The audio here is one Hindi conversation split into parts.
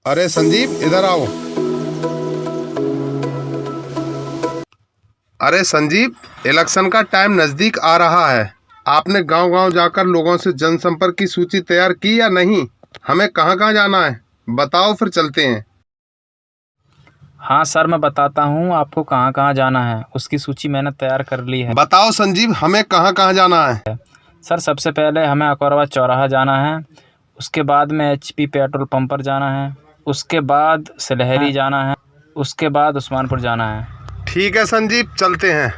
अरे संदीप इधर आओ। अरे संदीप, इलेक्शन का टाइम नजदीक आ रहा है। आपने गांव-गांव जाकर लोगों से जनसंपर्क की सूची तैयार की या नहीं? हमें कहां-कहां जाना है बताओ, फिर चलते हैं। हाँ सर, मैं बताता हूँ आपको कहाँ कहाँ जाना है। उसकी सूची मैंने तैयार कर ली है। बताओ संजीव, हमें कहां-कहां जाना है? सर सबसे पहले हमें अकौरवा चौराहा जाना है, उसके बाद में HP पेट्रोल पंप पर जाना है, उसके बाद सिलहरी जाना है, उसके बाद उस्मानपुर जाना है। ठीक है संजीव, चलते हैं।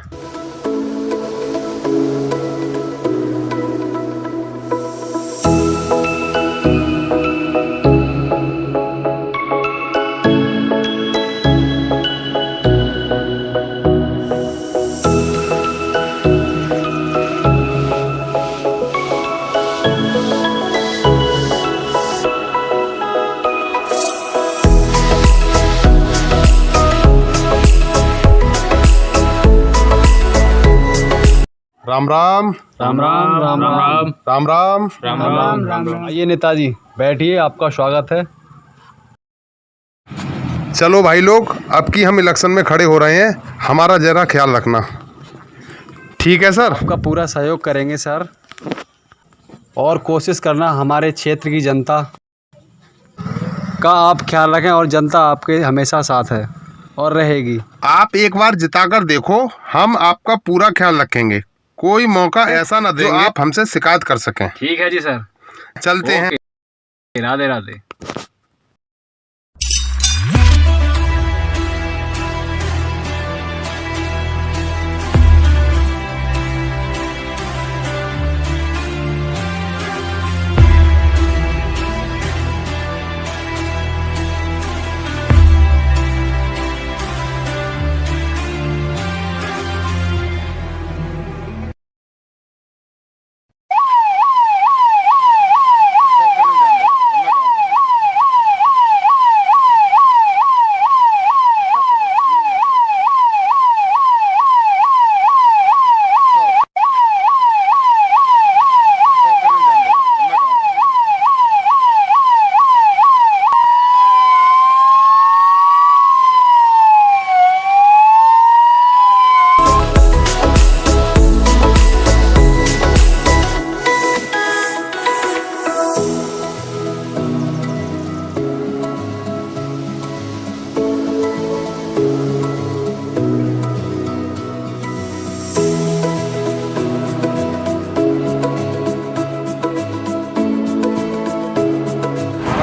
राम राम राम राम राम राम राम राम राम राम राम राम। आइए नेताजी, बैठिए, आपका स्वागत है। चलो भाई लोग, अब की हम इलेक्शन में खड़े हो रहे हैं, हमारा जरा ख्याल रखना। ठीक है सर। आपका पूरा सहयोग करेंगे सर, और कोशिश करना हमारे क्षेत्र की जनता का आप ख्याल रखें, और जनता आपके हमेशा साथ है और रहेगी। आप एक बार जिताकर देखो, हम आपका पूरा ख्याल रखेंगे। कोई मौका ऐसा न देंगे आप हमसे शिकायत कर सकें। ठीक है जी सर, चलते हैं। राधे राधे।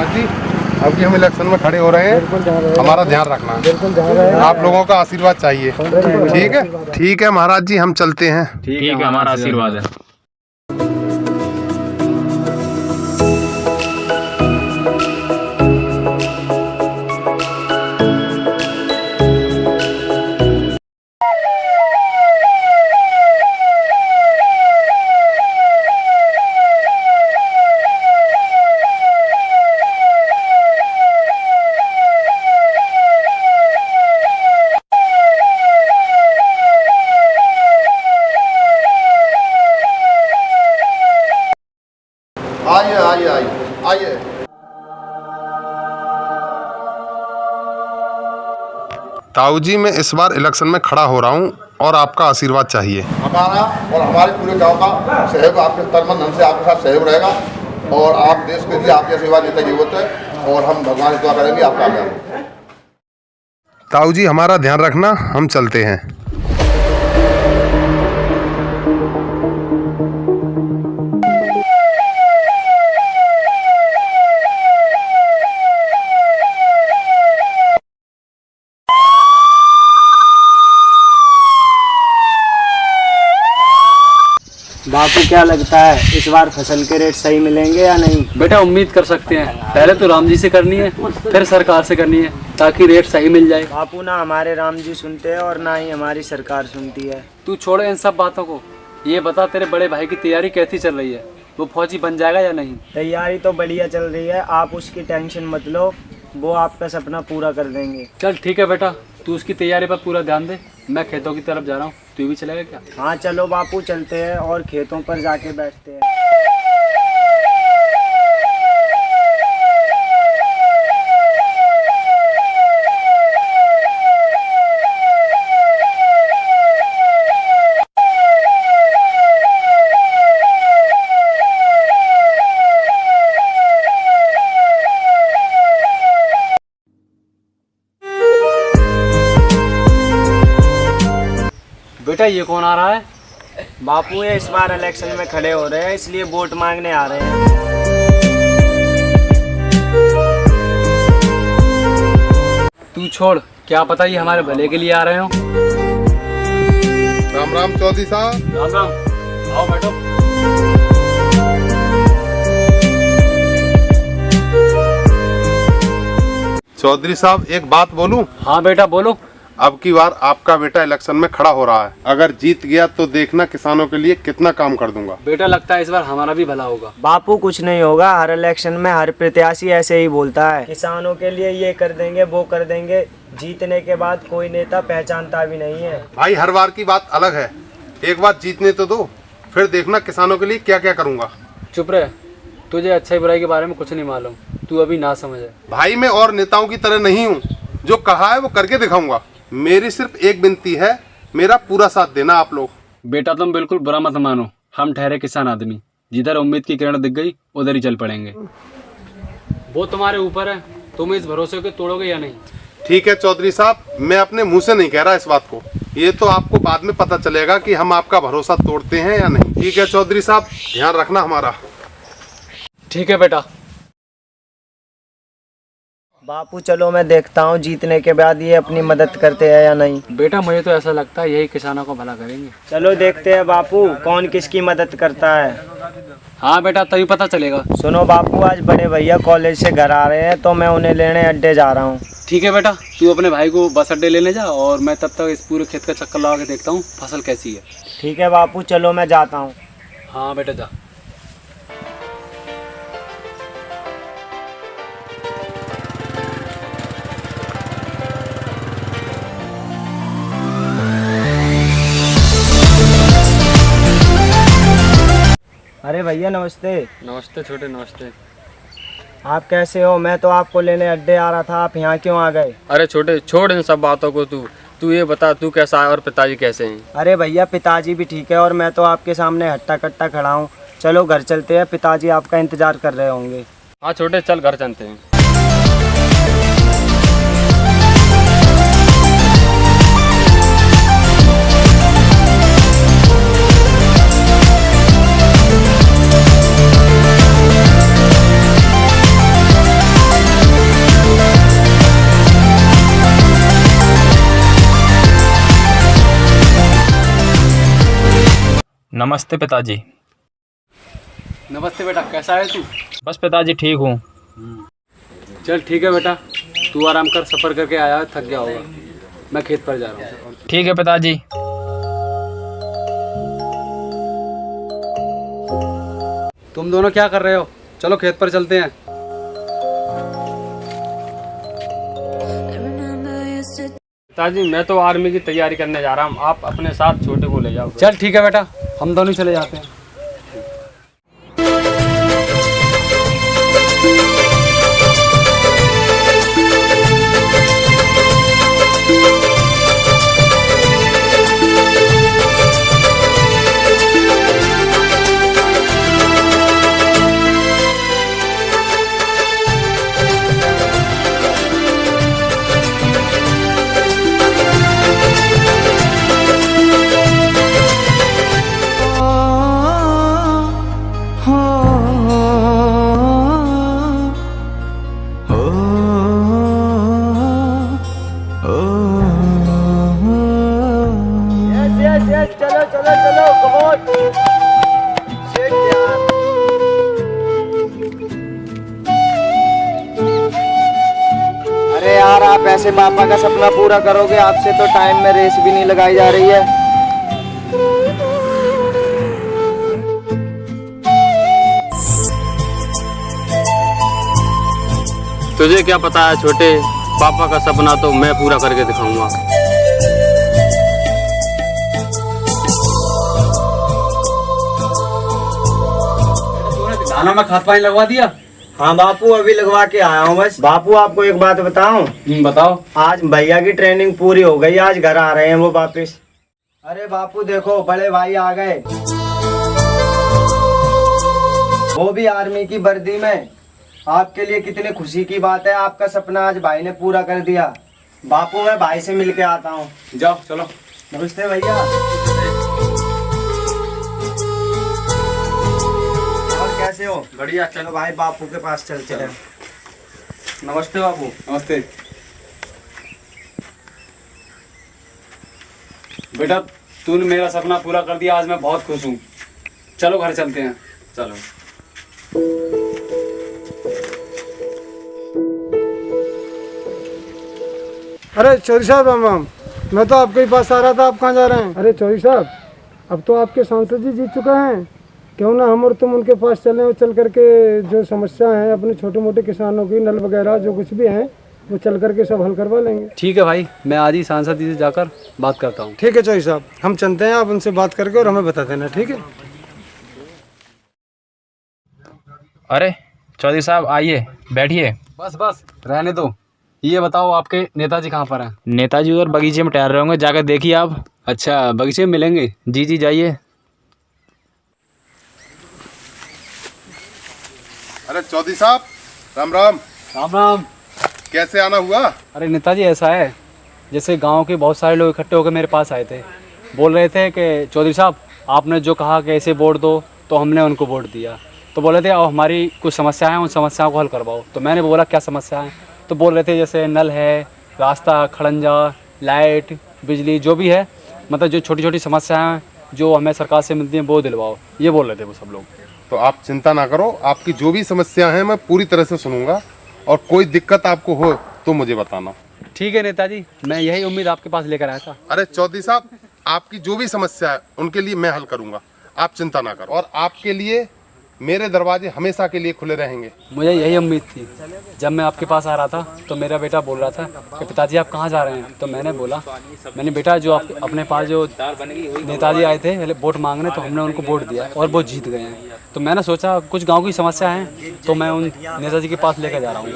जी, अब की हम इलेक्शन में खड़े हो रहे हैं, हमारा ध्यान रखना। आप लोगों का आशीर्वाद चाहिए। ठीक है, ठीक है महाराज जी, हम चलते हैं। ठीक है, हमारा आशीर्वाद है। आइए आइए आइए आइए। ताऊ जी, मैं इस बार इलेक्शन में खड़ा हो रहा हूँ और आपका आशीर्वाद चाहिए। हमारा और हमारे पूरे गांव का सहयोग आपके तन मन से आपके साथ सहयोग रहेगा, और आप देश के लिए आपकी सेवा नेता की जरूरत है, और हम भगवान से दुआ करेंगे आप कामयाब हो। ताऊ जी, हमारा ध्यान रखना, हम चलते हैं। बापू, क्या लगता है इस बार फसल के रेट सही मिलेंगे या नहीं? बेटा उम्मीद कर सकते हैं, पहले तो राम जी से करनी है, फिर सरकार से करनी है, ताकि रेट सही मिल जाए। बापू, ना हमारे राम जी सुनते हैं और ना ही हमारी सरकार सुनती है। तू छोड़ इन सब बातों को, ये बता तेरे बड़े भाई की तैयारी कैसी चल रही है? वो फौजी बन जाएगा या नहीं? तैयारी तो बढ़िया चल रही है, आप उसकी टेंशन मत लो, वो आपका सपना पूरा कर देंगे। चल ठीक है बेटा, तू उसकी तैयारी पर पूरा ध्यान दे। मैं खेतों की तरफ जा रहा हूँ, तू भी चलेगा क्या? हाँ चलो बापू, चलते हैं और खेतों पर जाके बैठते हैं। बेटा ये कौन आ रहा है? बापू ये इस बार इलेक्शन में खड़े हो रहे हैं, इसलिए वोट मांगने आ रहे हैं। तू छोड़, क्या पता ये हमारे भले के लिए आ रहे हो। राम राम चौधरी साहब। राम राम, आओ बैठो। चौधरी साहब एक बात बोलूं? हाँ बेटा बोलो। अब की बार आपका बेटा इलेक्शन में खड़ा हो रहा है, अगर जीत गया तो देखना किसानों के लिए कितना काम कर दूंगा। बेटा लगता है इस बार हमारा भी भला होगा। बापू कुछ नहीं होगा, हर इलेक्शन में हर प्रत्याशी ऐसे ही बोलता है, किसानों के लिए ये कर देंगे वो कर देंगे, जीतने के बाद कोई नेता पहचानता भी नहीं है। भाई हर बार की बात अलग है, एक बार जीतने तो दो, फिर देखना किसानों के लिए क्या क्या करूंगा। चुप रहे, तुझे अच्छाई बुराई के बारे में कुछ नहीं मालूम, तू अभी ना समझ है। भाई मैं और नेताओं की तरह नहीं हूँ, जो कहा है वो करके दिखाऊंगा। मेरी सिर्फ एक विनती है, मेरा पूरा साथ देना आप लोग। बेटा तुम बिल्कुल बुरा मत मानो, हम ठहरे किसान आदमी, जिधर उम्मीद की किरण दिख गई उधर ही चल पड़ेंगे। वो तुम्हारे ऊपर है, तुम इस भरोसे को तोड़ोगे या नहीं। ठीक है चौधरी साहब, मैं अपने मुंह से नहीं कह रहा इस बात को, ये तो आपको बाद में पता चलेगा कि हम आपका भरोसा तोड़ते हैं या नहीं। ठीक है चौधरी साहब, ध्यान रखना हमारा। ठीक है बेटा। बापू चलो मैं देखता हूँ जीतने के बाद ये अपनी मदद करते हैं या नहीं। बेटा मुझे तो ऐसा लगता है यही किसानों को भला करेंगे। चलो देखते हैं बापू कौन किसकी मदद करता है। हाँ बेटा तभी पता चलेगा। सुनो बापू, आज बड़े भैया कॉलेज से घर आ रहे हैं तो मैं उन्हें लेने अड्डे जा रहा हूँ। ठीक है बेटा, तू अपने भाई को बस अड्डे लेने जा और मैं तब तक इस पूरे खेत का चक्कर लगा के देखता हूँ फसल कैसी है। ठीक है बापू, चलो मैं जाता हूँ। हाँ बेटा जा। अरे भैया नमस्ते। नमस्ते छोटे, नमस्ते। आप कैसे हो? मैं तो आपको लेने अड्डे आ रहा था, आप यहाँ क्यों आ गए? अरे छोटे छोड़ इन सब बातों को, तू ये बता तू कैसा है और पिताजी कैसे हैं? अरे भैया पिताजी भी ठीक है और मैं तो आपके सामने हट्टा कट्टा खड़ा हूँ। चलो घर चलते हैं, पिताजी आपका इंतजार कर रहे होंगे। हाँ छोटे चल घर चलते हैं। नमस्ते पिताजी। नमस्ते बेटा, कैसा है तू? बस पिताजी ठीक हूँ। चल ठीक है बेटा, तू आराम कर, सफ़र करके आया थक गया होगा, मैं खेत पर जा रहा हूँ। ठीक है पिताजी। तुम दोनों क्या कर रहे हो? चलो खेत पर चलते हैं। पिताजी मैं तो आर्मी की तैयारी करने जा रहा हूँ, आप अपने साथ छोटे को ले जाओ। चल ठीक है बेटा, हम दोनों चले जाते हैं। यस चलो चलो चलो कमोन। शेट यार। अरे यार आप ऐसे पापा का सपना पूरा करोगे, आपसे तो टाइम में रेस भी नहीं लगाई जा रही है। तुझे क्या पता है छोटे, पापा का सपना तो मैं पूरा करके दिखाऊंगा। धानों में खाद पानी लगवा दिया? हाँ बापू अभी लगवा के आया हूँ बस। बापू आपको एक बात बताऊं? बताओ। आज भैया की ट्रेनिंग पूरी हो गई, आज घर आ रहे हैं वो वापिस। अरे बापू देखो बड़े भाई आ गए, वो भी आर्मी की वर्दी में। आपके लिए कितनी खुशी की बात है, आपका सपना आज भाई ने पूरा कर दिया। बापू मैं भाई से मिल के आता हूँ। जाओ चलो। नमस्ते भैया। और कैसे हो? बढ़िया। चलो भाई बापू के पास चलते हैं। नमस्ते बाबू। नमस्ते बेटा, तूने मेरा सपना पूरा कर दिया, आज मैं बहुत खुश हूँ। चलो घर चलते हैं। चलो। अरे चौधरी साहब राम राम। मैं तो आपके ही पास आ रहा था, आप कहाँ जा रहे हैं? अरे चौधरी साहब, अब तो आपके सांसद जी जीत चुके हैं, क्यों ना हम और तुम उनके पास चलें और चल करके जो समस्या है अपने छोटे मोटे किसानों की, नल वगैरह जो कुछ भी हैं, वो चल करके सब हल करवा लेंगे। ठीक है भाई, मैं आज ही सांसद जी से जाकर बात करता हूँ। ठीक है चौधरी साहब, हम चलते हैं, आप उनसे बात करके और हमें बता देना, ठीक है? अरे चौधरी साहब आइए, बैठिए। बस बस रहने दो। ये बताओ आपके नेताजी कहाँ पर हैं? नेताजी उधर बगीचे में टहल रहे होंगे, जाकर देखिए आप। अच्छा, बगीचे में मिलेंगे? जी जी जाइए। अरे चौधरी साहब राम राम। राम राम। कैसे आना हुआ? अरे नेताजी, ऐसा है जैसे गांव के बहुत सारे लोग इकट्ठे होकर मेरे पास आए थे, बोल रहे थे कि चौधरी साहब आपने जो कहा कि ऐसे वोट दो, तो हमने उनको वोट दिया। तो बोले थे अब हमारी कुछ समस्या है, उन समस्याओं को हल करवाओ। तो मैंने बोला क्या समस्या है? तो बोल रहे थे जैसे नल है, रास्ता, खड़ंजा, लाइट, बिजली, जो भी है, मतलब जो छोटी छोटी समस्याएं हैं जो हमें सरकार से मिलती हैं वो दिलवाओ, ये बोल रहे थे वो सब लोग। तो आप चिंता ना करो, आपकी जो भी समस्या है मैं पूरी तरह से सुनूंगा, और कोई दिक्कत आपको हो तो मुझे बताना। ठीक है नेताजी, मैं यही उम्मीद आपके पास लेकर आया था। अरे चौधरी साहब, आपकी जो भी समस्या है उनके लिए मैं हल करूंगा, आप चिंता ना करो, और आपके लिए मेरे दरवाजे हमेशा के लिए खुले रहेंगे। मुझे यही उम्मीद थी। जब मैं आपके पास आ रहा था तो मेरा बेटा बोल रहा था कि पिताजी आप कहाँ जा रहे हैं? तो मैंने बोला, मैंने बेटा जो आप अपने पास जो नेताजी आए थे पहले वोट मांगने, तो हमने उनको वोट दिया और वो जीत गए हैं। तो मैंने सोचा कुछ गांव की समस्या है तो मैं उन नेताजी के पास लेकर जा रहा हूँ,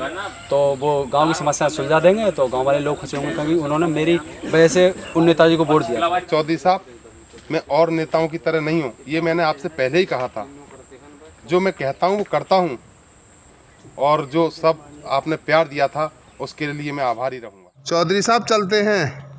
तो वो गाँव की समस्या सुलझा देंगे, तो गाँव वाले लोग खुश होंगे, क्योंकि उन्होंने मेरी वजह से उन नेताजी को वोट दिया। चौधरी साहब, मैं और नेताओं की तरह नहीं हूँ, ये मैंने आपसे पहले ही कहा था। जो मैं कहता हूँ वो करता हूँ, और जो सब आपने प्यार दिया था उसके लिए मैं आभारी रहूँगा। चौधरी साहब चलते हैं।